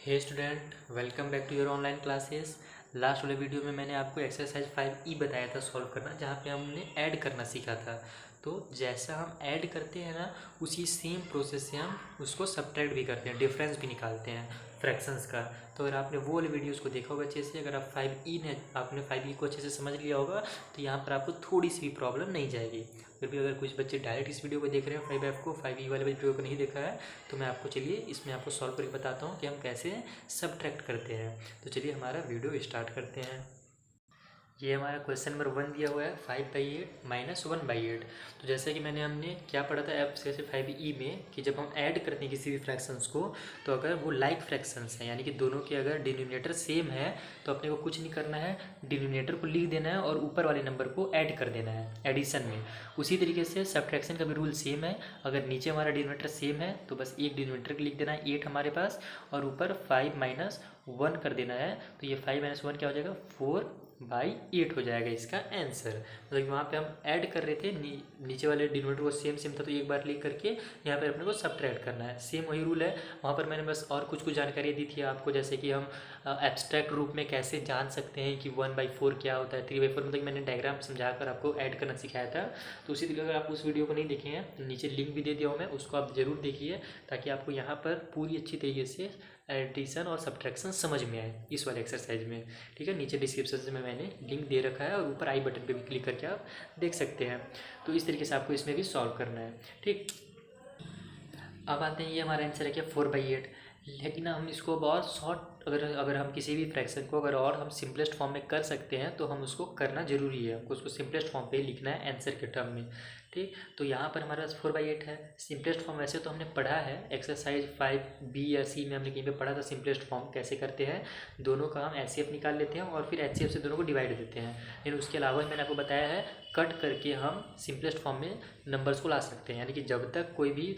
Hey student, welcome back to your online classes. Last वाले video में मैंने आपको एक्सरसाइज 5E बताया था सॉल्व करना, जहाँ पे हमने ऐड करना सीखा था। तो जैसा हम ऐड करते हैं ना, उसी सेम प्रोसेस से हम उसको सब्ट्रैक्ट भी करते हैं, डिफरेंस भी निकालते हैं फ्रैक्शंस का। तो अगर आपने वो वाले वीडियोस को देखा होगा अच्छे से, अगर आप 5E ने आपने 5E को अच्छे से समझ लिया होगा, तो यहाँ पर आपको थोड़ी सी भी प्रॉब्लम नहीं जाएगी। फिर भी अगर कुछ बच्चे डायरेक्ट इस वीडियो को देख रहे हैं 5F को, 5E वाले वीडियो को नहीं देखा है, तो मैं आपको चलिए इसमें आपको सॉल्व करके बताता हूँ कि हम कैसे सब्ट्रैक्ट करते हैं। तो चलिए हमारा वीडियो स्टार्ट करते हैं। ये हमारा क्वेश्चन नंबर 1 दिया हुआ है 5/8 माइनस 1/8। तो जैसा कि हमने क्या पढ़ा था एक्सरसाइज 5E में, कि जब हम ऐड करते हैं किसी भी फ्रैक्शंस को, तो अगर वो लाइक फ्रैक्शंस हैं, यानी कि दोनों के अगर डिनोमिनेटर सेम है, तो अपने को कुछ नहीं करना है, डिनोमिनेटर को लिख देना है और ऊपर वाले नंबर को ऐड कर देना है एडिशन में। उसी तरीके से सब्ट्रैक्शन का भी रूल सेम है। अगर नीचे हमारा डिनोमिनेटर सेम है तो बस एक डिनोमिनेटर लिख देना है 8 हमारे पास, और ऊपर 5 माइनस 1 कर देना है। तो ये 5 माइनस 1 क्या हो जाएगा, 4/8 हो जाएगा इसका आंसर। मतलब वहाँ पे हम ऐड कर रहे थे, नीचे वाले डिनोमिनेटर को सेम सेम था, तो एक बार लिख करके यहाँ पर अपने को सब्ट्रैक्ट करना है। सेम वही रूल है। वहाँ पर मैंने बस और कुछ जानकारी दी थी आपको, जैसे कि हम एब्स्ट्रैक्ट रूप में कैसे जान सकते हैं कि 1/4 क्या होता है, 3/4, मतलब मैंने डायग्राम समझाकर आपको ऐड करना सिखाया था। तो उसी तरीके अगर आप उस वीडियो को नहीं देखे हैं तो नीचे लिंक भी दे दिया हूँ मैं, उसको आप ज़रूर देखिए, ताकि आपको यहाँ पर पूरी अच्छी तरीके से एडिशन और सब्ट्रैक्शन समझ में आए इस वाले एक्सरसाइज में। ठीक है, नीचे डिस्क्रिप्शन में मैंने लिंक दे रखा है, और ऊपर आई बटन पे भी क्लिक करके आप देख सकते हैं। तो इस तरीके से आपको इसमें भी सॉल्व करना है। ठीक, अब आते हैं, ये हमारा आंसर है क्या, 4/8। लेकिन हम इसको अब और शॉर्ट, अगर हम किसी भी फ्रैक्शन को अगर और हम सिंपलेस्ट फॉर्म में कर सकते हैं, तो हम उसको करना जरूरी है। हमको उसको सिंपलेस्ट फॉर्म पे ही लिखना है आंसर के टर्म में। ठीक, तो यहाँ पर हमारा 4/8 है। सिंपलेस्ट फॉर्म वैसे तो हमने पढ़ा है एक्सरसाइज 5B या C में, हमने कहीं पे पढ़ा था सिंपलेस्ट फॉर्म कैसे करते हैं। दोनों का हम HCF निकाल लेते हैं और फिर HCF से दोनों को डिवाइड देते हैं। लेकिन उसके अलावा मैंने आपको बताया है, कट करके हम सिंपलेस्ट फॉर्म में नंबर्स को ला सकते हैं। यानी कि जब तक कोई भी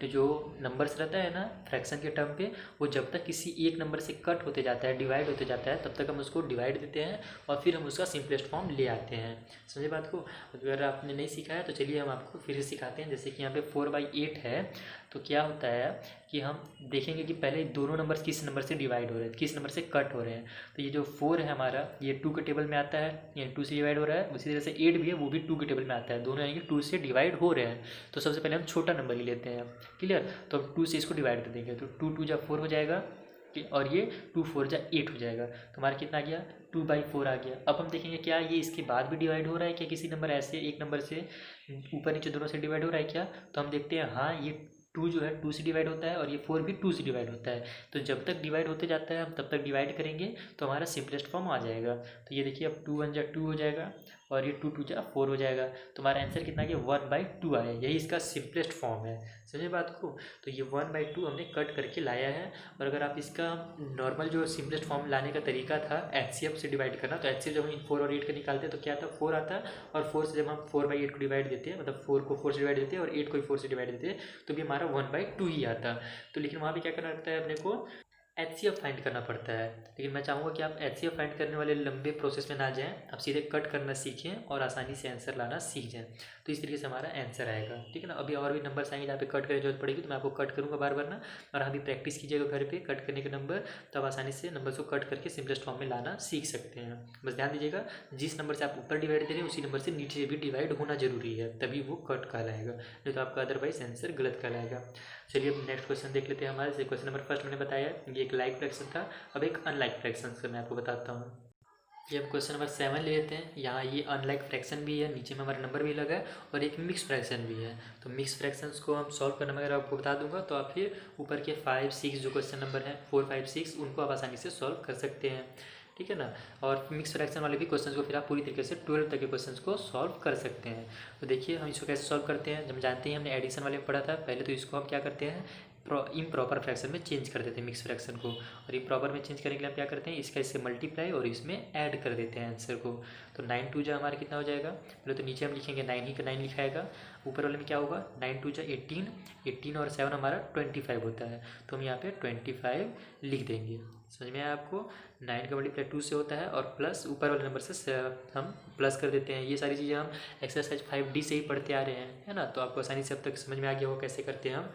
जो नंबर्स रहता है ना फ्रैक्शन के टर्म पे, वो जब तक किसी एक नंबर से कट होते जाता है, डिवाइड होते जाता है, तब तक हम उसको डिवाइड देते हैं और फिर हम उसका सिंपलेस्ट फॉर्म ले आते हैं। समझे बात को। अगर आपने नहीं सीखा है तो चलिए हम आपको फिर से सिखाते हैं। जैसे कि यहाँ पे 4/8 है, तो क्या होता है कि हम देखेंगे कि पहले दोनों नंबर्स किस नंबर से डिवाइड हो रहे हैं, किस नंबर से कट हो रहे हैं। तो ये जो 4 है हमारा, ये 2 के टेबल में आता है, ये 2 से डिवाइड हो रहा है। उसी तरह से 8 भी है, वो भी 2 के टेबल में आता है, दोनों यानी कि 2 से डिवाइड हो रहे हैं। तो सबसे पहले हम छोटा नंबर ले लेते हैं। क्लियर, तो अब 2 से इसको डिवाइड कर देंगे, तो 2 2 जा 4 हो जाएगा, और ये 2 4 जा 8 हो जाएगा। तो हमारा कितना आ गया, 2/4 आ गया। अब हम देखेंगे क्या ये इसके बाद भी डिवाइड हो रहा है क्या, किसी नंबर ऐसे एक नंबर से ऊपर नीचे दोनों से डिवाइड हो रहा है क्या। तो हम देखते हैं, हाँ ये 2 जो है 2 से डिवाइड होता है, और ये 4 भी 2 से डिवाइड होता है। तो जब तक डिवाइड होते जाता है हम तब तक डिवाइड करेंगे, तो हमारा सिंपलेस्ट फॉर्म आ जाएगा। तो ये देखिए, अब 2 1 जा 2 हो जाएगा, और ये 2 2 जा 4 हो जाएगा। तो हमारा आंसर कितना आ गया, 1/2 आया। यही इसका सिंपलेस्ट फॉर्म है। समझे बात को। तो ये 1/2 हमने कट करके लाया है। और अगर आप इसका नॉर्मल जो सिंपलेस्ट फॉर्म लाने का तरीका था HCF से डिवाइड करना, तो HCF जब हम 4 और 8 का निकालते हैं तो क्या आता, 4 आता, और 4 से जब हम 4/8 को डिवाइड देते हैं, मतलब 4 को 4 से डिवाइड देते हैं और 8 को भी 4 से डिवाइड देते हैं, तो भी हमारा 1/2 ही आता। तो लेकिन वहाँ पे क्या करना पड़ता है अपने को, HCF फाइंड करना पड़ता है। लेकिन मैं चाहूँगा कि आप HCF फाइंड करने वाले लंबे प्रोसेस में ना जाएं, आप सीधे कट करना सीखें और आसानी से आंसर लाना सीख जाएं। तो इस तरीके से हमारा आंसर आएगा। ठीक है ना। अभी और भी नंबर्स आएंगे जहाँ पे कट करने की जरूरत पड़ेगी, तो मैं आपको कट करूँगा बार बार ना, और अभी प्रैक्टिस कीजिएगा घर पे कट करने के नंबर, तब आसानी से नंबर्स को कट करके सिंपलेस्ट फॉर्म में लाना सीख सकते हैं। बस ध्यान दीजिएगा, जिस नंबर से आप ऊपर डिवाइड दे रहे हैं उसी नंबर से नीचे भी डिवाइड होना जरूरी है, तभी वो कट कहलाएगा, नहीं तो आपका अदरवाइज आंसर गलत कहलाएगा। चलिए अब नेक्स्ट क्वेश्चन देख लेते हैं। हमारे क्वेश्चन नंबर फर्स्ट मैंने बताया ये एक लाइक फ्रैक्शन था। अब एक अनलाइक फ्रैक्शन से मैं आपको बताता हूँ। ये हम क्वेश्चन नंबर 7 ले लेते हैं। यहाँ ये अनलाइक फ्रैक्शन भी है, नीचे में हमारा नंबर भी लगा है, और एक मिक्स फ्रैक्शन भी है। तो मिक्स फ्रैक्शंस को हम सॉल्व करना अगर आपको बता दूंगा, तो आप फिर ऊपर के 5 6 जो क्वेश्चन नंबर है 4 5 6 उनको आप आसानी से सॉल्व कर सकते हैं। ठीक है ना। और मिक्स फ्रैक्शन वाले भी क्वेश्चन को फिर आप पूरी तरीके से 12 तक के क्वेश्चन को सॉल्व कर सकते हैं। तो देखिए हम इसको कैसे सॉल्व करते हैं। जब जानते हैं हमने एडिशन वाले में पढ़ा था पहले, तो इसको हम क्या करते हैं, इम्प्रॉपर फ्रैक्शन में चेंज कर देते हैं मिक्स फ्रैक्शन को। और इम्प्रॉपर में चेंज करने के लिए हम क्या करते हैं, इसका इससे मल्टीप्लाई और इसमें ऐड कर देते हैं आंसर को। तो 9 2 जा हमारा कितना हो जाएगा, पहले तो नीचे हम लिखेंगे 9 ही का 9 लिखाएगा, ऊपर वाले में क्या होगा 9 2 जा 18, 18 और 7 हमारा 25 होता है। तो हम यहाँ पे 25 लिख देंगे। समझ में आया आपको। 9 का मल्टीप्लाई 2 से होता है, और प्लस ऊपर वाले नंबर से हम प्लस कर देते हैं। ये सारी चीज़ें हम एक्सरसाइज 5D से ही पढ़ते आ रहे हैं, है ना। तो आपको आसानी से अब तक समझ में आ गया हो कैसे करते हैं हम।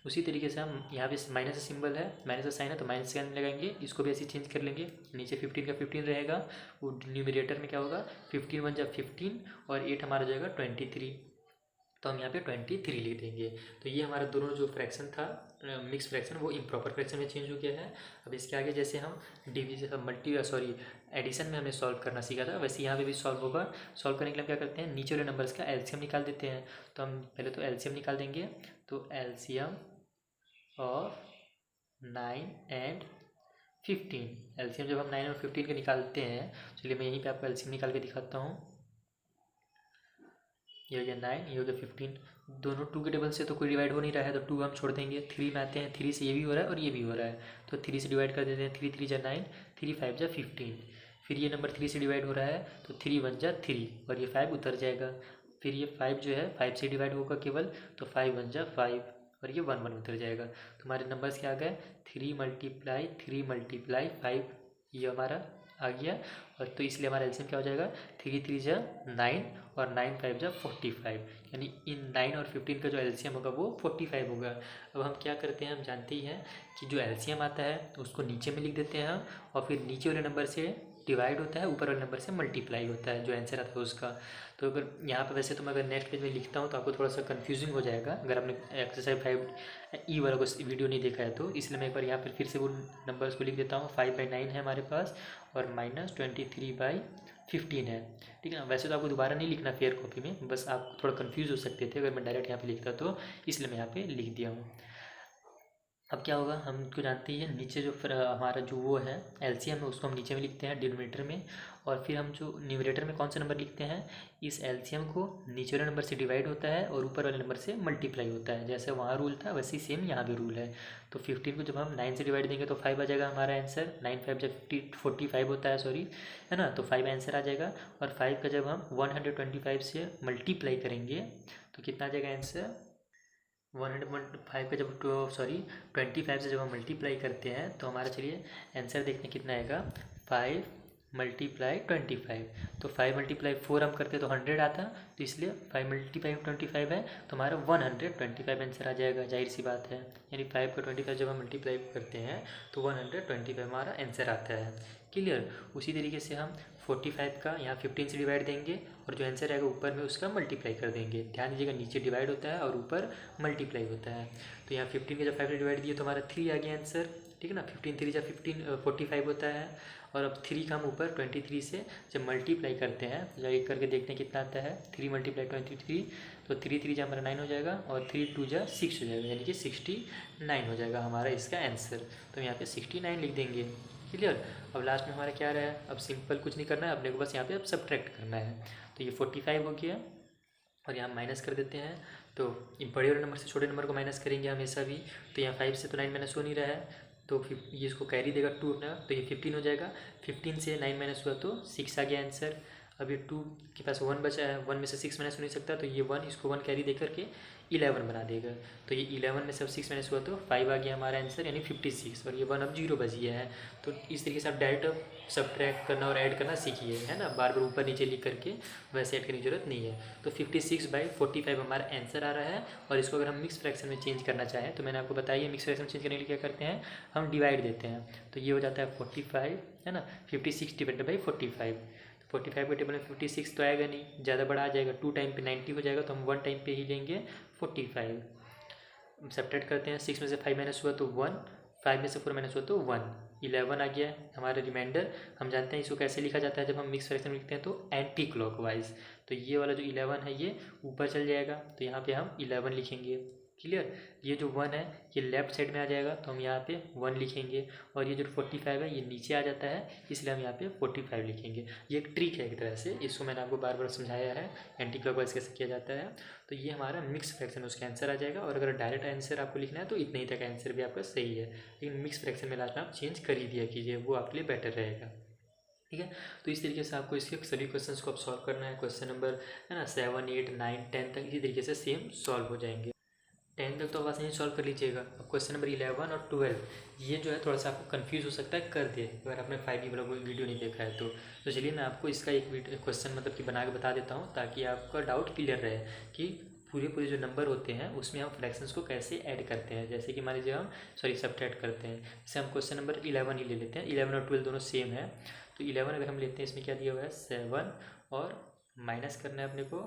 उसी तरीके से हम यहाँ पे माइनस का सिंबल है, माइनस का साइन है तो माइनस साइन लगाएंगे, इसको भी ऐसे चेंज कर लेंगे। नीचे 15 का 15 रहेगा, वो न्यूमरेटर में क्या होगा 15 1 जा 15 और 8 हमारा हो जाएगा 23, तो हम यहाँ पे 23 लिख देंगे। तो ये हमारा दोनों जो फ्रैक्शन था मिक्स फ्रैक्शन वो इम्प्रॉपर फ्रैक्शन में चेंज हो गया है। अब इसके आगे जैसे हम एडिशन में हमने सॉल्व करना सीखा था, वैसे यहाँ पे भी सॉल्व होगा। सॉल्व करने के लिए हम क्या करते हैं, नीचे वाले नंबर्स का एलसीएम निकाल देते हैं। तो हम पहले तो एलसीएम निकाल देंगे। तो एलसीएम ऑफ 9 एंड 15, एलसीएम जब हम 9 और 15 के निकालते हैं, चलिए मैं यहीं पे आपको एलसीएम निकाल के दिखाता हूँ। ये हो गया 9, ये हो गया 15, दोनों 2 के टेबल से तो कोई डिवाइड हो नहीं रहा है, तो 2 हम छोड़ देंगे। 3 में आते हैं, 3 से ये भी हो रहा है और ये भी हो रहा है, तो 3 से डिवाइड कर देते हैं। 3 3 जा 9, 3 5 जा 15, फिर ये नंबर 3 से डिवाइड हो रहा है तो 3 1 जा 3 और ये 5 उतर जाएगा। फिर ये 5 जो है 5 से डिवाइड होगा केवल, तो 5 1 जा 5 और ये 1 1 उतर जाएगा। तो हमारे नंबर्स क्या आ गए, 3 × 5, ये हमारा आ गया। और तो इसलिए हमारा एलसीएम क्या हो जाएगा, 3 3 जा 9 और 9 5 जा 45, यानी इन 9 और 15 का जो एलसीएम होगा वो 45 होगा। अब हम क्या करते हैं, हम जानते ही हैं कि जो एलसीएम आता है उसको नीचे में लिख देते हैं हम, और फिर नीचे वाले नंबर से डिवाइड होता है, ऊपर वाले नंबर से मल्टीप्लाई होता है, जो आंसर आता है उसका। तो अगर यहाँ पर वैसे तो मैं अगर नेक्स्ट पेज में लिखता हूँ तो आपको थोड़ा सा कन्फ्यूजिंग हो जाएगा, अगर आपने एक्सरसाइज 5 वाला को वीडियो नहीं देखा है तो, इसलिए मैं एक बार यहाँ पर फिर से वो नंबर्स को लिख देता हूँ। 5/9 है हमारे पास और -23/15 है, ठीक है ना। वैसे तो आपको दोबारा नहीं लिखना फेयर कॉपी में, बस आप थोड़ा कंफ्यूज हो सकते थे अगर मैं डायरेक्ट यहाँ पे लिखता, तो इसलिए मैं यहाँ पे लिख दिया हूँ। अब क्या होगा, हमको जानते ही है नीचे जो फिर हमारा जो वो है एलसीएम है उसको हम नीचे में लिखते हैं डिनोमिनेटर में, और फिर हम जो न्यूमरेटर में कौन सा नंबर लिखते हैं, इस एलसीएम को नीचे वाले नंबर से डिवाइड होता है और ऊपर वाले नंबर से मल्टीप्लाई होता है। जैसे वहाँ रूल था वैसे ही सेम यहाँ भी रूल है। तो 15 को जब हम 9 से डिवाइड देंगे तो 5 आ जाएगा हमारा आंसर। 9 5 जब 45 होता है, सॉरी, है ना, तो 5 आंसर आ जाएगा। और 5 का जब हम 125 से मल्टीप्लाई करेंगे तो कितना आ जाएगा आंसर, 105 का जब 25 से जब हम मल्टीप्लाई करते हैं तो हमारा, चलिए आंसर देखते हैं कितना आएगा। 5 × 25, तो 5 × 4 हम करते तो 100 आता, तो इसलिए 5 × 25 है तो हमारा 125 आंसर आ जाएगा, जाहिर सी बात है। यानी 5 का 25 जब हम मल्टीप्लाई करते हैं तो 125 हमारा आंसर आता है। क्लियर। उसी तरीके से हम 45 का यहाँ 15 से डिवाइड देंगे और जो आंसर आएगा ऊपर में उसका मल्टीप्लाई कर देंगे। ध्यान दीजिएगा नीचे डिवाइड होता है और ऊपर मल्टीप्लाई होता है। तो यहाँ 15 का जब 5 से डिवाइड दिए तो हमारा 3 आ गया आंसर, ठीक है ना। 15 3 जा 45 होता है। और अब 3 का हम ऊपर 23 से जब मल्टीप्लाई करते हैं तो जब एक करके देखते हैं कितना आता है। 3 × 23, तो 3 3 जा हमारा 9 हो जाएगा और 3 2 जा 6 हो जाएगा, यानी कि 69 हो जाएगा हमारा इसका आंसर। तो यहाँ पे 69 लिख देंगे। क्लियर। अब लास्ट में हमारा क्या रहा है, अब सिंपल कुछ नहीं करना है अपने को, बस यहाँ पे अब सब्ट्रैक्ट करना है। तो ये 45 हो गया और यहाँ माइनस कर देते हैं। तो ये बड़े वाले नंबर से छोटे नंबर को माइनस करेंगे हमेशा भी। तो यहाँ 5 से तो 9 माइनस हो नहीं रहा है, तो ये इसको कैरी देगा 2 अपना, तो ये 15 हो जाएगा। 15 से 9 माइनस हुआ तो 6 आ गया आंसर। अब ये 2 के पास 1 बचा है, 1 में से 6 माइनस हो नहीं सकता, तो ये 1 इसको 1 कैरी दे करके 11 बना देगा। तो ये 11 में से अब 6 माइनस हुआ तो 5 आ गया हमारा आंसर, यानी 56। और ये 1 अब 0 बच गया है। तो इस तरीके से आप डायरेक्ट अब सब्ट्रैक्ट करना और ऐड करना सीखिए, है ना। बार बार ऊपर नीचे लिख करके वैसे ऐड करने की जरूरत नहीं है। तो 56/45 हमारा आंसर आ रहा है। और इसको अगर हम मिक्स फ्रैक्शन में चेंज करना चाहें तो मैंने आपको बताया मिक्स फ्रैक्शन में चेंज करने के लिए क्या करते हैं, हम डिवाइड देते हैं। तो ये हो जाता है 45, है ना, 56 / 45। 45 के टेबल में 56 तो आएगा नहीं, ज़्यादा बड़ा आ जाएगा। 2 टाइम पे 90 हो जाएगा, तो हम 1 टाइम पे ही लेंगे 45। सब्ट्रैक्ट करते हैं, 6 में से 5 माइनस हुआ तो 1, 5 में से 4 माइनस हुआ तो 1, 11 आ गया हमारा रिमाइंडर। हम जानते हैं इसको कैसे लिखा जाता है जब हम मिक्स फ्रैक्शन लिखते हैं, तो एंटी क्लॉकवाइज। तो ये वाला जो 11 है ये ऊपर चल जाएगा, तो यहाँ पे हम 11 लिखेंगे। क्लियर। ये जो 1 है ये लेफ्ट साइड में आ जाएगा, तो हम यहाँ पे 1 लिखेंगे। और ये जो 45 है ये नीचे आ जाता है, इसलिए हम यहाँ पे 45 लिखेंगे। ये एक ट्रिक है एक तरह से, इसको मैंने आपको बार बार समझाया है एंटी क्लॉकवाइज कैसे किया जाता है। तो ये हमारा मिक्स फ्रैक्शन में उसका आंसर आ जाएगा। और अगर डायरेक्ट आंसर आपको लिखना है तो इतने ही तक आंसर भी आपका सही है, लेकिन मिक्स फ्रैक्शन में लास्ट में आप चेंज कर ही दिया कीजिए, वो आपके लिए बेटर रहेगा। ठीक है। तो इस तरीके से आपको इसके सभी क्वेश्चंस को आप सॉल्व करना है। क्वेश्चन नंबर, है ना, 7 8 9 10 तक इसी तरीके से सेम सॉल्व हो जाएंगे। 10 तक तो आप आसानी सॉल्व कर लीजिएगा। अब क्वेश्चन नंबर 11 और 12 ये जो है थोड़ा सा आपको कंफ्यूज हो सकता है, कर दे अगर आपने 5 वाला कोई वीडियो नहीं देखा है तो चलिए मैं आपको इसका एक क्वेश्चन मतलब कि बना के बता देता हूँ, ताकि आपका डाउट क्लियर रहे कि पूरे पूरे जो नंबर होते हैं उसमें हम फ्रैक्शंस को कैसे ऐड करते हैं। जैसे कि मान लीजिए हम सब्ट्रैक्ट करते हैं। जैसे हम क्वेश्चन नंबर 11 ही ले लेते हैं। 11 और 12 दोनों सेम है। तो 11 अगर हम लेते हैं, इसमें क्या दिया हुआ है 7 और माइनस करना है अपने को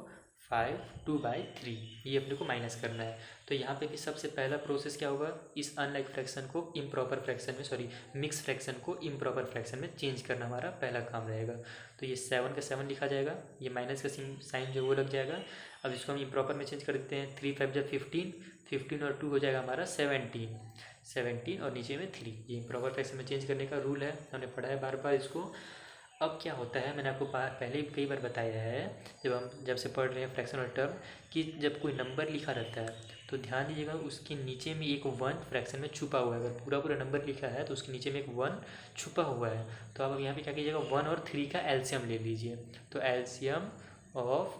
5 2/3, ये अपने को माइनस करना है। तो यहाँ पे भी सबसे पहला प्रोसेस क्या होगा, इस अनलाइक फ्रैक्शन को इम्प्रॉपर फ्रैक्शन में मिक्स फ्रैक्शन को इम्प्रॉपर फ्रैक्शन में चेंज करना हमारा पहला काम रहेगा। तो ये 7 का 7 लिखा जाएगा, ये माइनस का साइन जो वो लग जाएगा। अब इसको हम इम्प्रॉपर में चेंज कर देते हैं। 3 5 जब 15, 15 और 2 हो जाएगा हमारा 17 और नीचे में 3। ये इम्प्रॉपर फ्रैक्शन में चेंज करने का रूल है, हमने पढ़ा है बार बार इसको। अब क्या होता है, मैंने आपको पहले ही कई बार बताया है जब से पढ़ रहे हैं फ्रैक्शनल टर्म, कि जब कोई नंबर लिखा रहता है तो ध्यान दीजिएगा उसके नीचे में एक 1 फ्रैक्शन में छुपा हुआ है। अगर पूरा पूरा नंबर लिखा है तो उसके नीचे में एक 1 छुपा हुआ है। तो अब यहाँ पे क्या कीजिएगा, 1 और 3 का एलसीएम ले लीजिए। तो एलसीएम ऑफ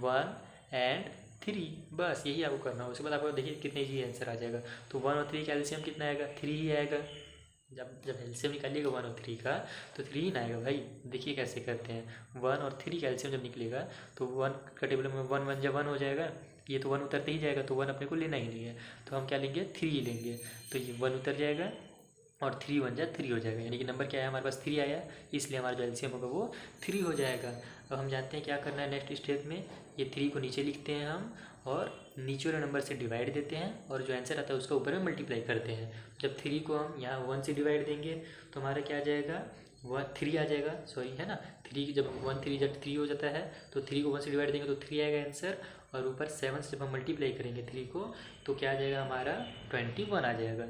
1 एंड 3, बस यही आपको करना है। उसके बाद आपको देखिए कितने ईजी आंसर आ जाएगा। तो 1 और 3 का एलसीएम कितना आएगा, 3 ही आएगा। जब एलसीएम निकालिएगा 1 और 3 का तो 3 ही ना आएगा भाई। देखिए कैसे करते हैं, 1 और 3 का एलसीएम जब निकलेगा तो 1 का टेबल में 1 1 जब 1 हो जाएगा, ये तो 1 उतरते ही जाएगा, तो 1 अपने को लेना ही नहीं है। तो हम क्या लेंगे, 3 लेंगे। तो ये 1 उतर जाएगा और 3 1 जा 3 हो जाएगा। यानी कि नंबर क्या है हमारे पास, 3 आया, इसलिए हमारा जो एलसीएम होगा वो 3 हो जाएगा। अब हम जानते हैं क्या करना है नेक्स्ट स्टेप में। ये 3 को नीचे लिखते हैं हम और नीचे वाले नंबर से डिवाइड देते हैं और जो आंसर आता है उसका ऊपर में मल्टीप्लाई करते हैं। जब 3 को हम यहाँ 1 से डिवाइड देंगे तो हमारा क्या आ जाएगा, 3 आ जाएगा, है ना। 3 जब 1 3 जब 3 हो जाता है तो 3 को 1 से डिवाइड देंगे तो 3 आएगा आंसर। और ऊपर 7 से जब हम मल्टीप्लाई करेंगे 3 को तो क्या आ जाएगा हमारा 21 आ जाएगा।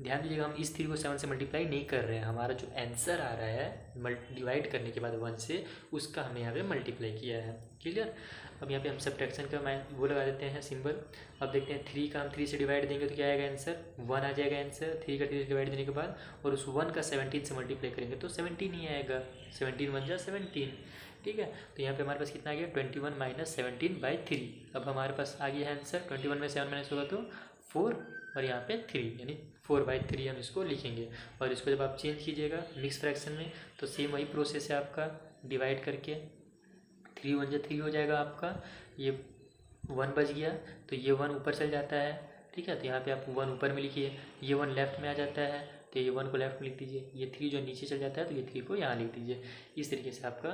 ध्यान दीजिएगा हम इस 3 को 7 से मल्टीप्लाई नहीं कर रहे हैं, हमारा जो आंसर आ रहा है डिवाइड करने के बाद 1 से, उसका हमने यहाँ पे मल्टीप्लाई किया है। क्लियर। अब यहाँ पे हम सब्ट्रैक्शन का वो लगा देते हैं सिंबल। अब देखते हैं 3 का हम 3 से डिवाइड देंगे तो क्या आएगा आंसर, 1 आ जाएगा आंसर। 3 का 3 से डिवाइड देने के बाद और उस 1 का 17 से मल्टीप्लाई करेंगे तो 17 ही आएगा। 17 1 जा 17, ठीक है। तो यहाँ पे हमारे पास कितना आ गया, 21 माइनस 17/3। अब हमारे पास आ गया है आंसर। 21 में 7 माइनस होगा तो 4 और यहाँ पे 3, यानी 4/3 हम इसको लिखेंगे। और इसको जब आप चेंज कीजिएगा मिक्स फ्रैक्शन में तो सेम वही प्रोसेस है आपका, डिवाइड करके 3 1 जा 3 हो जाएगा आपका। ये 1 बच गया तो ये 1 ऊपर चल जाता है, ठीक है। तो यहाँ पे आप 1 ऊपर में लिखिए, ये 1 लेफ्ट में आ जाता है तो ये 1 को लेफ्ट में लिख दीजिए। ये 3 जो नीचे चल जाता है तो ये 3 को यहाँ लिख दीजिए। इस तरीके से आपका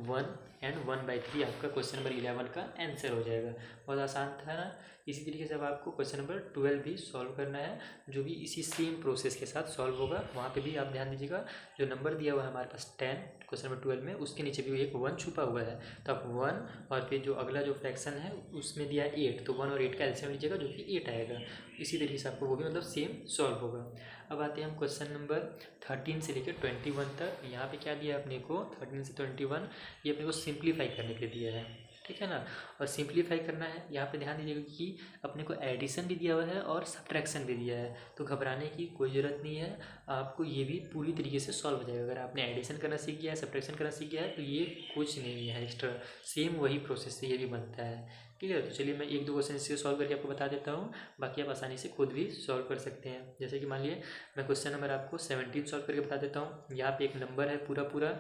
1 एंड 1/3 आपका क्वेश्चन नंबर 11 का आंसर हो जाएगा। बहुत आसान था ना। इसी तरीके से अब आपको क्वेश्चन नंबर 12 भी सॉल्व करना है, जो भी इसी सेम प्रोसेस के साथ सॉल्व होगा। वहाँ पे भी आप ध्यान दीजिएगा, जो नंबर दिया हुआ है हमारे पास 10 क्वेश्चन नंबर 12 में, उसके नीचे भी एक 1 छुपा हुआ है। तो आप 1 और फिर जो अगला जो फ्रैक्शन है उसमें दिया है 8, तो 1 और 8 का एलसीएम लीजिएगा जो कि 8 आएगा। इसी तरीके से आपको वो भी मतलब सेम सॉल्व होगा। अब आते हैं हम क्वेश्चन नंबर 13 से लेकर 21 तक। यहाँ पे क्या दिया है अपने को, 13 से 21 ये अपने को सिंप्लीफाई करने के लिए दिया है, ठीक है ना। और सिंप्लीफाई करना है, यहाँ पे ध्यान दीजिएगा कि अपने को एडिशन भी दिया हुआ है और सब्ट्रैक्शन भी दिया है। तो घबराने की कोई ज़रूरत नहीं है, आपको ये भी पूरी तरीके से सॉल्व हो जाएगा। अगर आपने एडिशन करना सीख गया है, सब्ट्रैक्शन करना सीख गया है तो ये कुछ नहीं है एक्स्ट्रा, सेम वही प्रोसेस से ये भी बनता है। ठीक है। तो चलिए मैं 1 2 क्वेश्चन इससे सॉल्व करके आपको बता देता हूँ, बाकी आप आसानी से खुद भी सॉल्व कर सकते हैं। जैसे कि मान लीजिए मैं क्वेश्चन नंबर आपको 17 सॉल्व करके बता देता हूँ। यहाँ पे एक नंबर है पूरा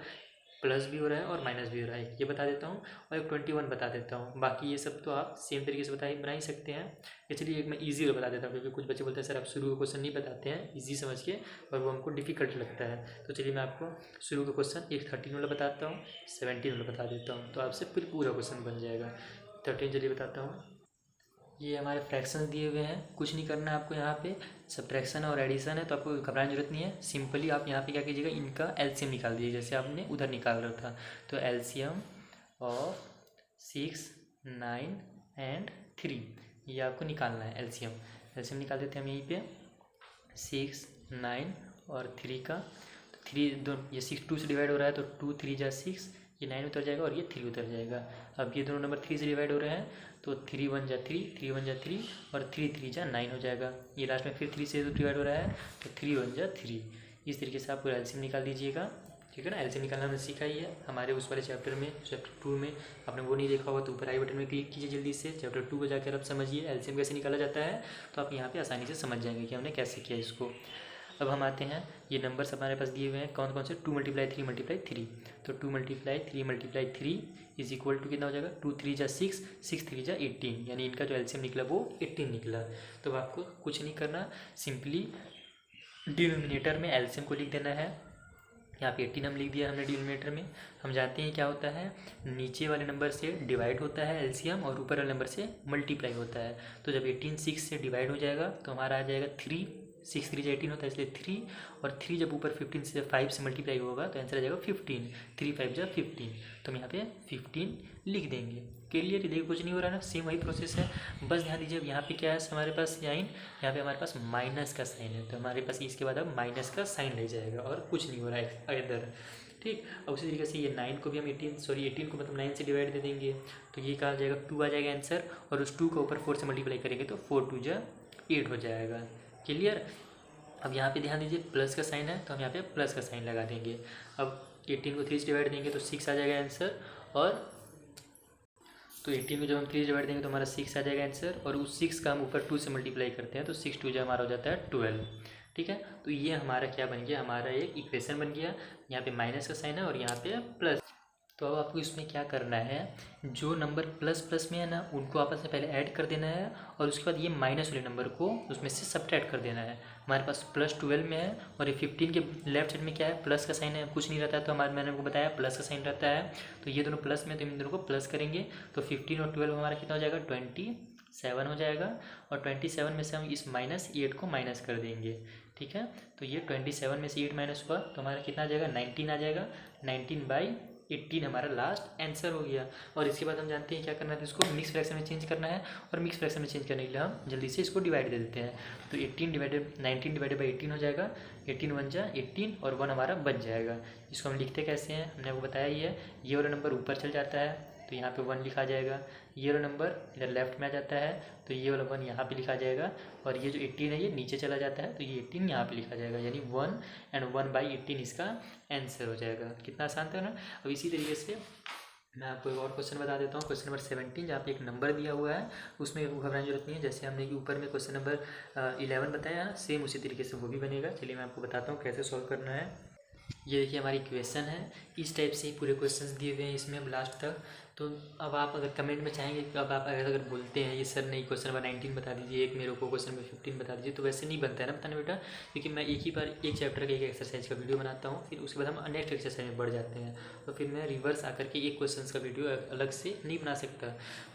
प्लस भी हो रहा है और माइनस भी हो रहा है, ये बता देता हूँ। और एक 21 बता देता हूँ। बाकी ये सब तो आप सेम तरीके से बना ही सकते हैं। इसलिए एक मैं ईजी बता देता हूँ, क्योंकि कुछ बच्चे बोलते हैं सर आप शुरू का क्वेश्चन नहीं बताते हैं ईजी समझ के, और वो हमको डिफिकल्ट लगता है। तो चलिए मैं आपको शुरू का क्वेश्चन एक 13 वाला बताता हूँ, 17 वाला बता देता हूँ, तो आपसे फिर पूरा क्वेश्चन बन जाएगा। 13 चलिए बताता हूँ। ये हमारे फ्रैक्शंस दिए हुए हैं, कुछ नहीं करना है आपको। यहाँ पे सब्ट्रैक्शन और एडिशन है तो आपको घबराने की जरूरत नहीं है। सिंपली आप यहाँ पे क्या कीजिएगा, इनका एलसीएम निकाल दीजिए, जैसे आपने उधर निकाल रहा था। तो एलसीएम ऑफ 6 9 एंड 3 ये आपको निकालना है। एलसीएम निकाल देते हैं हम यहीं पे, 6 9 और 3 का। तो 3 ये 6 2 से डिवाइड हो रहा है तो 2 3 जा 6, ये 9 उतर जाएगा और ये 3 उतर जाएगा। अब ये दोनों नंबर 3 से डिवाइड हो रहे हैं तो 3 1 जा 3, 3 1 जा 3 और 3 3 जा 9 हो जाएगा। ये लास्ट में फिर 3 से डिवाइड हो रहा है तो 3 1 जा 3। इस तरीके से आप पूरा एलसीएम निकाल दीजिएगा, ठीक है ना। एलसीएम निकालना हमने सीखा ही है हमारे उस वाले चैप्टर में, चैप्टर 2 में। आपने वो नहीं देखा होगा तो ऊपर आई बटन में क्लिक कीजिए जल्दी से, चैप्टर 2 को जाकर आप समझिए एलसीएम कैसे निकाला जाता है। तो आप यहाँ पे आसानी से समझ जाएंगे कि हमने कैसे किया इसको। अब हम आते हैं, ये नंबर्स हमारे पास दिए हुए हैं कौन कौन से, 2 × 3 × 3, तो 2 × 3 × 3 इज इक्वल टू कितना हो जाएगा, 2 3 जा 6, 6 3 जा 18, यानी इनका जो एलसीएम निकला वो 18 निकला। तो आपको कुछ नहीं करना, सिंपली डिनोमिनेटर में एलसीएम को लिख देना है। यहाँ पे 18 हम लिख दिया हमने डिनोमिनेटर में। हम जानते हैं क्या होता है, नीचे वाले नंबर से डिवाइड होता है एलसीएम और ऊपर वाले नंबर से मल्टीप्लाई होता है। तो जब 18 6 से डिवाइड हो जाएगा तो हमारा आ जाएगा 3, 6 3 18 होता है इसलिए 3, और 3 जब ऊपर 15 से 5 से मल्टीप्लाई होगा तो आंसर आ जाएगा 15, 3 5 जा 15, तो हम यहाँ पे 15 लिख देंगे। क्लियर, देखिए कुछ नहीं हो रहा ना, सेम वही प्रोसेस है। बस ध्यान दीजिए अब यहाँ पे क्या है हमारे पास साइन, यहाँ पे हमारे पास माइनस का साइन है, तो हमारे पास इसके बाद अब माइनस का साइन लग जाएगा और कुछ नहीं हो रहा है इधर। ठीक, और उसी तरीके से ये 9 को भी हम 18 को मतलब 9 से डिवाइड दे देंगे, तो ये कहा जाएगा 2 आ जाएगा आंसर, और उस 2 को ऊपर 4 से मल्टीप्लाई करेंगे तो 4 2 जा 8 हो जाएगा। क्लियर, अब यहाँ पे ध्यान दीजिए प्लस का साइन है तो हम यहाँ पे प्लस का साइन लगा देंगे। अब 18 को 3 से डिवाइड देंगे तो 6 आ जाएगा आंसर, और तो 18 को जब हम 3 से डिवाइड देंगे तो हमारा 6 आ जाएगा आंसर, और उस 6 का हम ऊपर 2 से मल्टीप्लाई करते हैं तो 6 2 जो हमारा हो जाता है 12। ठीक है, तो ये हमारा क्या बन गया, हमारा एक इक्वेशन बन गया। यहाँ पे माइनस का साइन है और यहाँ पे प्लस। तो अब आपको इसमें क्या करना है, जो नंबर प्लस प्लस में है ना उनको आपस में पहले ऐड कर देना है, और उसके बाद ये माइनस वाले नंबर को उसमें से सब्ट्रैक्ट कर देना है। हमारे पास +12 में है और ये 15 के लेफ्ट साइड में क्या है, प्लस का साइन है, कुछ नहीं रहता है, तो मैंने आपको बताया प्लस का साइन रहता है। तो ये दोनों प्लस में, तो इन दोनों को प्लस करेंगे तो 15 और 12 हमारा कितना हो जाएगा, 27 हो जाएगा, और 27 में से हम इस -8 को माइनस कर देंगे। ठीक है, तो ये 27 में से 8 माइनस हुआ तो हमारा कितना आ जाएगा, 19 आ जाएगा। 19/18 हमारा लास्ट आंसर हो गया। और इसके बाद हम जानते हैं क्या करना है, तो इसको मिक्स फ्रैक्शन में चेंज करना है, और मिक्स फ्रैक्शन में चेंज करने के लिए हम जल्दी से इसको डिवाइड दे देते हैं। तो 19 डिवाइडेड बाई 18 हो जाएगा, 18 1 जा 18 और 1 हमारा बच जाएगा। इसको हम लिखते कैसे हैं, हमने आपको बताया ही है, ये वाला नंबर ऊपर चल जाता है तो यहाँ पे 1 लिखा जाएगा, ये वाला नंबर इधर लेफ्ट में आ जाता है तो ये वाला 1 यहाँ पे लिखा जाएगा, और ये जो 18 है ये नीचे चला जाता है तो ये 18 यहाँ पे लिखा जाएगा, यानी 1 एंड 1/18 इसका आंसर हो जाएगा। कितना आसान था ना। अब इसी तरीके से मैं आपको एक और क्वेश्चन बता देता हूँ, क्वेश्चन नंबर 17, जहाँ पे एक नंबर दिया हुआ है, उसमें घबराने की जरूरत नहीं है। जैसे हमने कि ऊपर में क्वेश्चन नंबर 11 बताया है, सेम उसी तरीके से वो भी बनेगा। चलिए मैं आपको बताता हूँ कैसे सॉल्व करना है। ये देखिए हमारी इक्वेशन है, इस टाइप से ही पूरे क्वेश्चंस दिए हुए हैं इसमें अब लास्ट तक। तो अब आप अगर कमेंट में चाहेंगे कि अब आप अगर बोलते हैं ये सर नहीं क्वेश्चन नंबर 19 बता दीजिए, एक मेरे को क्वेश्चन नंबर 15 बता दीजिए, तो वैसे नहीं बनता है ना बताना बेटा, क्योंकि मैं एक ही बार एक चैप्टर का एक एक्सरसाइज का वीडियो बनाता हूँ, फिर उसके बाद हम नेक्स्ट एक्सरसाइज में बढ़ जाते हैं, तो फिर मैं रिवर्स आकर के एक क्वेश्चन का वीडियो अलग से नहीं बना सकता।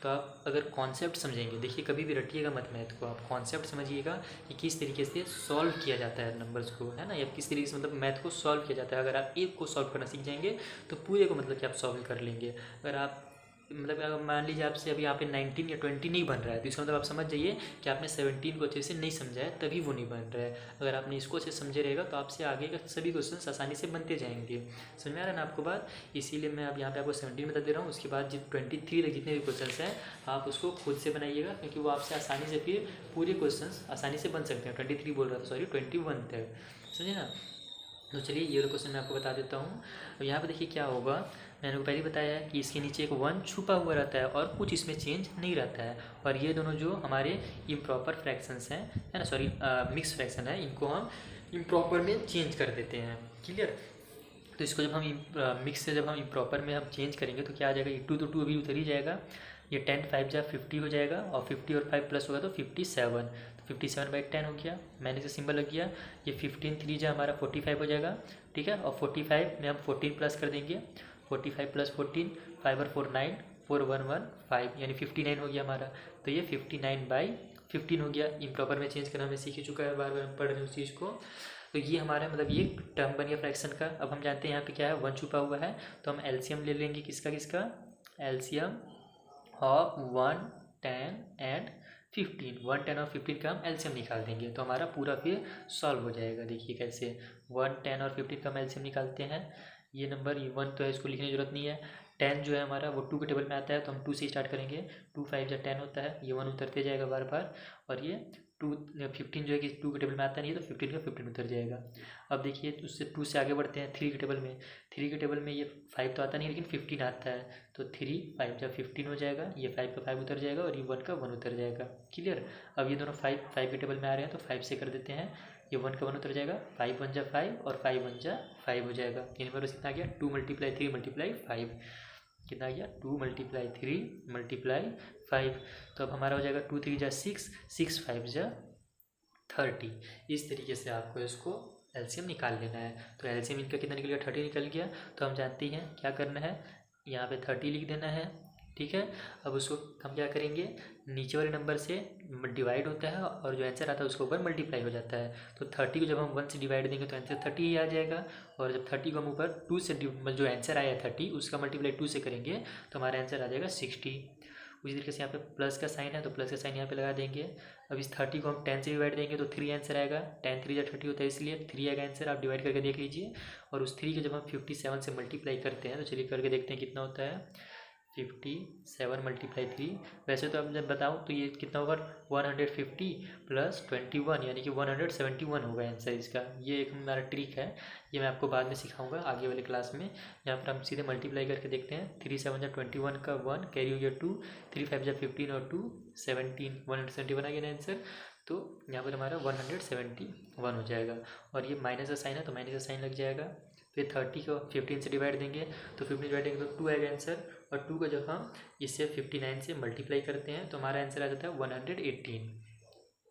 तो आप अगर कॉन्सेप्ट समझेंगे, देखिए कभी भी रटिएगा मत मैथ को, आप कॉन्सेप्ट समझिएगा कि किस तरीके से सॉल्व किया जाता है नंबर्स को, है ना, या किस तरीके से मतलब मैथ को सॉल्व किया जाता है। अगर आप एक को सॉल्व करना सीख जाएंगे तो पूरे को मतलब कि आप सॉल्व कर लेंगे। अगर आप मतलब अगर मान लीजिए आपसे अभी यहाँ पे 19 या 20 नहीं बन रहा है, तो इसका मतलब आप समझ जाइए कि आपने 17 को अच्छे से नहीं समझा है, तभी वो नहीं बन रहा है। अगर आपने इसको अच्छे से समझे रहेगा तो आपसे आगे का सभी क्वेश्चन आसानी से बनते जाएंगे। समझ में आ रहा है ना आपको बात, इसीलिए मैं अब यहाँ पे आपको 17 बता दे रहा हूँ। उसके बाद जो 23 तक जितने भी क्वेश्चन हैं आप उसको खुद से बनाइएगा, क्योंकि वो आपसे आसानी से फिर पूरे क्वेश्चन आसानी से बन सकते हैं। 23 बोल रहा था, सॉरी 21 तक, समझे ना। तो चलिए ये क्वेश्चन मैं आपको बता देता हूँ। अब यहाँ पे देखिए क्या होगा, मैंने को पहले बताया है कि इसके नीचे एक 1 छुपा हुआ रहता है और कुछ इसमें चेंज नहीं रहता है, और ये दोनों जो हमारे इम्प्रॉपर फ्रैक्शंस हैं, है ना, सॉरी मिक्स फ्रैक्शन है, इनको हम इम्प्रॉपर में चेंज कर देते हैं। क्लियर, तो इसको जब हम मिक्स से जब हम इम्प्रॉपर में हम चेंज करेंगे तो क्या आ जाएगा, ये 2 तो 2 अभी उतर ही जाएगा, ये 10 5 जा 50 हो जाएगा, और 50 और 5 प्लस होगा तो 57, तो 57/10 हो गया, मैंने से सिंबल लग गया। ये 15 3 जा हमारा 45 हो जाएगा, ठीक है, और 45 में हम 14 प्लस कर देंगे, 45 + 14, 5 और 4 9, 4 1 1 5, यानी 59 हो गया हमारा। तो ये 59/15 हो गया। इम्प्रॉपर में चेंज करना हमें सीख ही चुका है, बार बार हम पढ़ रहे हैं उस चीज़ को। तो ये हमारा मतलब ये टर्म बन गया फ्रैक्शन का। अब हम जानते हैं यहाँ पे क्या है, 1 छुपा हुआ है, तो हम एलसीएम ले लेंगे, किसका किसका, एलसीएम ऑफ 1 10 एंड 15, 1 10 और 15 का हम एलसीएम निकाल देंगे, तो हमारा पूरा फिर सॉल्व हो जाएगा। देखिए कैसे, 1 10 और 15 का हम एलसीएम निकालते हैं। ये नंबर, ये 1 तो है, इसको लिखने की जरूरत नहीं है। 10 जो है हमारा वो 2 के टेबल में आता है, तो हम 2 से स्टार्ट करेंगे, 2 5 जा 10 होता है, ये 1 उतरते जाएगा बार बार, और ये 15 जो है कि 2 के टेबल में आता नहीं है, तो 15 का 15 उतर जाएगा। अब देखिए उससे 2 से आगे बढ़ते हैं 3 के टेबल में, 3 के टेबल में ये 5 तो आता नहीं लेकिन 15 आता है, तो 3 5 जा 15 हो जाएगा, ये 5 का 5 उतर जाएगा और ये 1 का 1 उतर जाएगा। क्लियर, अब ये दोनों 5 5 के टेबल में आ रहे हैं तो 5 से कर देते हैं, ये 1 का 1 उतर जाएगा, 5 1 जा 5 और 5 1 जा 5 हो जाएगा। यानी मेरे पास कितना आ गया 2 × 3 × 5, कितना आ गया 2 × 3 × 5। तो अब हमारा हो जाएगा 2 3 जा 6, 6 5 जा 30। इस तरीके से आपको इसको एलसीएम निकाल लेना है। तो एलसीएम इनका कितना निकल गया 30 निकल गया। तो हम जानते हैं क्या करना है, यहाँ पे 30 लिख देना है, ठीक है। अब उसको हम क्या करेंगे, नीचे वाले नंबर से डिवाइड होता है और जो आंसर आता है उसके ऊपर मल्टीप्लाई हो जाता है। तो 30 को जब हम 1 से डिवाइड देंगे तो आंसर 30 ही आ जाएगा। और जब 30 को हम ऊपर 2 से जो आंसर आया 30 उसका मल्टीप्लाई 2 से करेंगे तो हमारा आंसर आ जाएगा 60। उसी तरीके से यहाँ पे प्लस का साइन है तो प्लस का साइन यहाँ पे लगा देंगे। अब इस 30 को हम 10 से डिवाइड देंगे तो 3 आंसर आएगा, 10 3 जा 30 होता है इसलिए 3 आएगा आंसर। आप डिवाइड करके देख लीजिए। और उस 3 को जब हम 57 से मल्टीप्लाई करते हैं तो चलिए करके देखते हैं कितना होता है। 57 × 3, वैसे तो अब जब बताऊँ तो ये कितना होगा 150 + 21 यानी कि 171 होगा आंसर इसका। ये एक हमारा ट्रिक है, ये मैं आपको बाद में सिखाऊंगा आगे वाले क्लास में। यहाँ पर हम सीधे मल्टीप्लाई करके देखते हैं। 3 7 जा 21 का 1 कैरी हो गया 2, 3 5 जा 15 और 2 17, 171 आ गया ना आंसर। तो यहाँ पर हमारा 171 हो जाएगा। और ये माइनस का साइन है तो माइनस का साइन लग जाएगा। फिर 30 को 15 से डिवाइड देंगे तो 15 डिवाइड देंगे तो 2 आएगा आंसर। और 2 को जब हम इससे 59 से मल्टीप्लाई करते हैं तो हमारा आंसर आ जाता है 118।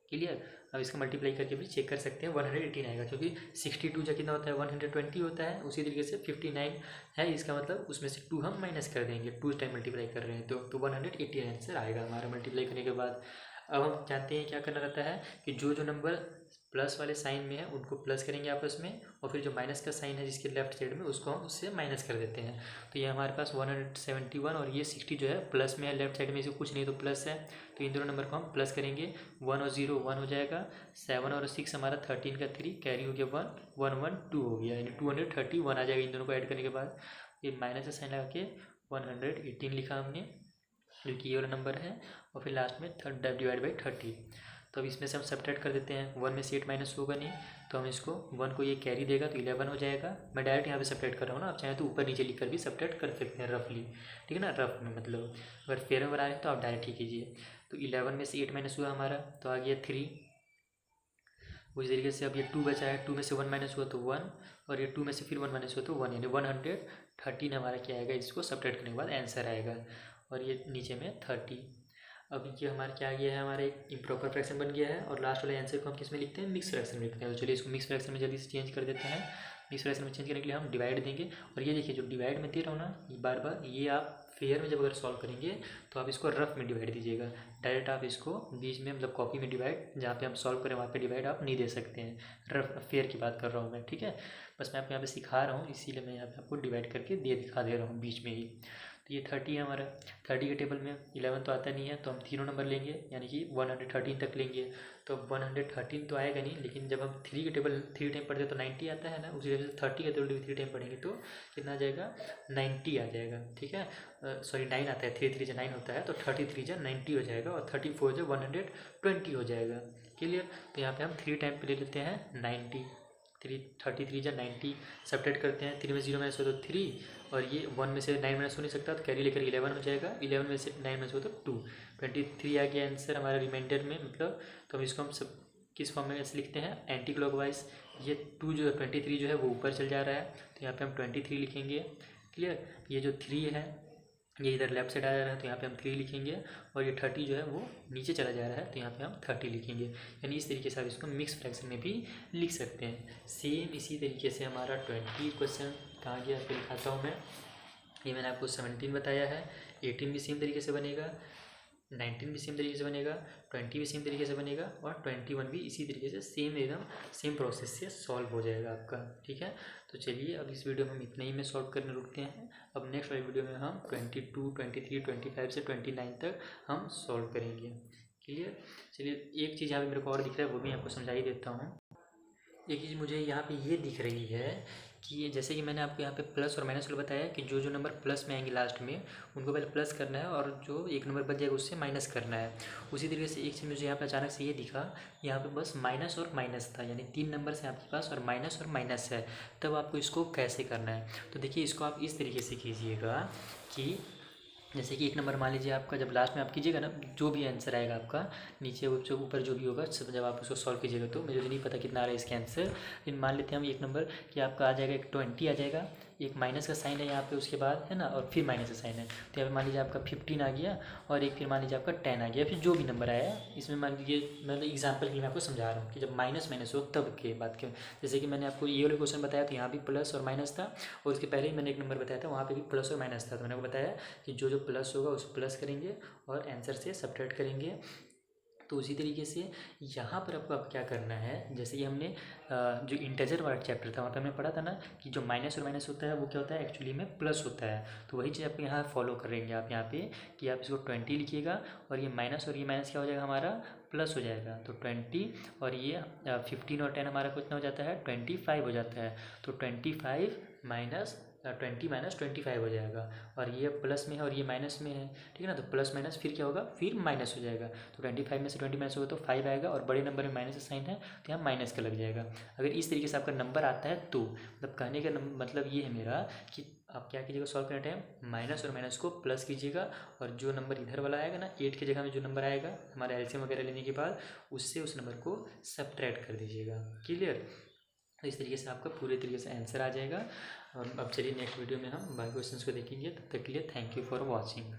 क्लियर। अब इसका मल्टीप्लाई करके भी चेक कर सकते हैं 118 आएगा, क्योंकि 62 जो कितना होता है 120 होता है। उसी तरीके से 59 है, इसका मतलब उसमें से 2 हम माइनस कर देंगे, 2 टाइम मल्टीप्लाई कर रहे हैं तो 118 आंसर आएगा हमारा मल्टीप्लाई करने के बाद। अब हम जानते हैं क्या करना रहता है कि जो नंबर प्लस वाले साइन में है उनको प्लस करेंगे आपस में, और फिर जो माइनस का साइन है जिसके लेफ्ट साइड में उसको हम उससे माइनस कर देते हैं। तो ये हमारे पास 171 और ये 60 जो है प्लस में है, लेफ्ट साइड में इसे कुछ नहीं तो प्लस है। तो इन दोनों नंबर को हम प्लस करेंगे, 1 और 0 1 हो जाएगा, 7 और 6 हमारा 13 का 3 कैरी हो गया 1 112 हो गया, यानी 231 आ जाएगा इन दोनों को ऐड करने के बाद। ये माइनस का साइन लगा के 118 लिखा हमने, जो कि ये वाला नंबर है। और फिर लास्ट में डिवाइड बाई 30। तो अब इसमें से हम सब्ट्रैक्ट कर देते हैं, 1 में से 8 माइनस होगा नहीं तो हम इसको 1 को ये कैरी देगा तो 11 हो जाएगा। मैं डायरेक्ट यहाँ पे सब्ट्रैक्ट कर रहा हूँ ना, आप चाहें तो ऊपर नीचे लिखकर भी सब्ट्रैक्ट कर सकते हैं रफली, ठीक है ना, रफ में मतलब। अगर फेयर में बना रहे हैं तो आप डायरेक्ट ही कीजिए। तो 11 में से 8 माइनस हुआ हमारा तो आ गया 3। उसी तरीके से अब ये 2 बचा है, 2 में से 1 माइनस हुआ तो 1, और ये 2 में से फिर 1 माइनस हुआ तो 1, यानी 113 हमारा क्या आएगा, इसको सब्ट्रैक्ट करने के बाद आंसर आएगा। और ये नीचे में 30। अब ये हमारा क्या आ गया है, हमारा एक इम्प्रॉपर फ्रैक्शन बन गया है। और लास्ट वाले आंसर को हम किस में लिखते हैं, मिक्स फ्रैक्शन में लिखते हैं। तो चलिए इसको मिक्स फ्रैक्शन में जल्दी से चेंज कर देते हैं। मिक्स फ्रैक्शन में चेंज करने के लिए हम डिवाइड देंगे। और ये देखिए जो डिवाइड में दे रहा हूँ ना बार बार, ये आप फेयर में जब अगर सॉल्व करेंगे तो आप इसको रफ में डिवाइड दीजिएगा। डायरेक्ट आप इसको बीच में मतलब कॉपी में डिवाइड, जहाँ पे हम सॉल्व करें वहाँ पे डिवाइड आप नहीं दे सकते हैं। रफ फेयर की बात कर रहा हूँ मैं, ठीक है। बस मैं आपको यहाँ पे सिखा रहा हूँ, इसीलिए मैं यहाँ पे आपको डिवाइड करके दिखा दे रहा हूँ बीच में ही। तो ये 30 है हमारा। 30 के टेबल में 11 तो आता नहीं है, तो हम तीनों नंबर लेंगे, यानी कि 113 तक लेंगे। तो 113 तो आएगा नहीं, लेकिन जब हम 3 के टेबल 3 टाइम पढ़ते हैं तो 90 आता है ना, उसी वजह से 30 के टेबल 3 टाइम पढ़ेंगे तो कितना आ जाएगा 90 आ जाएगा, ठीक है। सॉरी 9 आता है, 3 3 जा 9 होता है, तो 33 जा 90 हो जाएगा, और 34 जा 120 हो जाएगा। क्लियर। तो यहाँ पे हम 3 टाइम पे ले लेते हैं 90, 33 जा 90 सब्ट्रैक्ट करते हैं। 3 में 0 माइनस हो तो 3, और ये 1 में से 9 माइनस हो नहीं सकता तो कैरी लेकर 11 हो जाएगा। 11 में से 9 माइनस हो तो 2, 23 आ गया आंसर हमारा रिमाइंडर में मतलब। तो हम इसको हम सब किस फॉर्म में ऐसे लिखते हैं, एंटी क्लॉकवाइज। ये 2 जो है 23 जो है वो ऊपर चल जा रहा है, तो यहाँ पे हम 23 लिखेंगे। क्लियर। ये जो 3 है ये इधर लेफ्ट साइड आ जा रहा है, तो यहाँ पे हम 3 लिखेंगे। और ये 30 जो है वो नीचे चला जा रहा है, तो यहाँ पे हम 30 लिखेंगे। यानी इस तरीके से आप इसको मिक्स फ्रैक्शन में भी लिख सकते हैं। सेम इसी तरीके से हमारा 20 क्वेश्चन कहाँ गया, फिर दिखाता हूँ मैं। ये मैंने आपको 17 बताया है, 18 भी सेम तरीके से बनेगा, 19 भी सेम तरीके से बनेगा, 20 भी सेम तरीके से बनेगा, और 21 भी इसी तरीके से सेम एकदम सेम प्रोसेस से सॉल्व हो जाएगा आपका, ठीक है। तो चलिए अब इस वीडियो में हम इतना ही में सॉल्व करने रुकते हैं। अब नेक्स्ट वाली वीडियो में हम 22, 23, 25 से 29 तक हम सॉल्व करेंगे। क्लियर। चलिए एक चीज़ यहाँ पे मेरे को और दिख रहा है, वो भी आपको समझा ही देता हूँ। एक चीज़ मुझे यहाँ पे ये दिख रही है कि ये जैसे कि मैंने आपको यहाँ पे प्लस और माइनस वाला बताया कि जो नंबर प्लस में आएंगे लास्ट में उनको पहले प्लस करना है, और जो एक नंबर बच जाएगा उससे माइनस करना है। उसी तरीके से एक चीज़ मुझे यहाँ पे अचानक से ये दिखा, यहाँ पे बस माइनस और माइनस था, यानी 3 नंबर से आपके पास और माइनस है, तब आपको इसको कैसे करना है। तो देखिए इसको आप इस तरीके से कीजिएगा कि जैसे कि 1 नंबर मान लीजिए आपका, जब लास्ट में आप कीजिएगा ना, जो भी आंसर आएगा आपका नीचे ऊपर जो भी होगा सब, जब आप उसको सॉल्व कीजिएगा तो मुझे तो नहीं पता कितना आ रहा है इसका आंसर, लेकिन मान लेते हैं हम 1 नंबर कि आपका आ जाएगा एक 20 आ जाएगा, एक माइनस का साइन है यहाँ पे उसके बाद, है ना, और फिर माइनस का साइन है, तो यहाँ पे मान लीजिए आपका 15 आ गया, और एक फिर मान लीजिए आपका 10 आ गया, फिर जो भी नंबर आया इसमें मान लीजिए, मतलब एग्जाम्पल के लिए मैं आपको समझा रहा हूँ कि जब माइनस माइनस हो तब के बात क्यों। जैसे कि मैंने आपको ये वाले क्वेश्चन बताया तो यहाँ भी प्लस और माइनस था, और उसके पहले ही मैंने 1 नंबर बताया था वहाँ पे भी प्लस और माइनस था, तो मैंने आपको बताया कि जो जो प्लस होगा उसको प्लस करेंगे और आंसर से सब्ट्रैक्ट करेंगे। तो उसी तरीके से यहाँ पर आपको अब क्या करना है, जैसे कि हमने जो इंटीजर वाला चैप्टर था वहाँ पे हमने पढ़ा था ना कि जो माइनस और माइनस होता है वो क्या होता है, एक्चुअली में प्लस होता है। तो वही चीज़ आपको यहाँ फॉलो करेंगे आप यहाँ पे कि आप इसको 20 लिखिएगा, और ये माइनस क्या हो जाएगा हमारा, प्लस हो जाएगा। तो 20 और ये 15 और 10 हमारा कितना हो जाता है, 25 हो जाता है। तो 25 माइनस 20 माइनस 25 हो जाएगा, और ये प्लस में है और ये माइनस में है, ठीक है ना। तो प्लस माइनस फिर क्या होगा, फिर माइनस हो जाएगा। तो 25 में से 20 माइनस होगा तो 5 आएगा, और बड़े नंबर में माइनस का साइन है तो यहाँ माइनस का लग जाएगा। अगर इस तरीके से आपका नंबर आता है तो मतलब कहने का मतलब ये है मेरा कि आप क्या कीजिएगा, सॉल्व करने टाइम माइनस और माइनस को प्लस कीजिएगा, और जो नंबर इधर वाला आएगा ना 8 की जगह में जो नंबर आएगा हमारे एलसीएम वगैरह लेने के बाद, उससे उस नंबर को सब्ट्रैक्ट कर दीजिएगा। क्लियर। तो इस तरीके से आपका पूरे तरीके से आंसर आ जाएगा। और अब चलिए नेक्स्ट वीडियो में हम बाकी क्वेश्चंस को देखेंगे। तब तक के लिए थैंक यू फॉर वॉचिंग।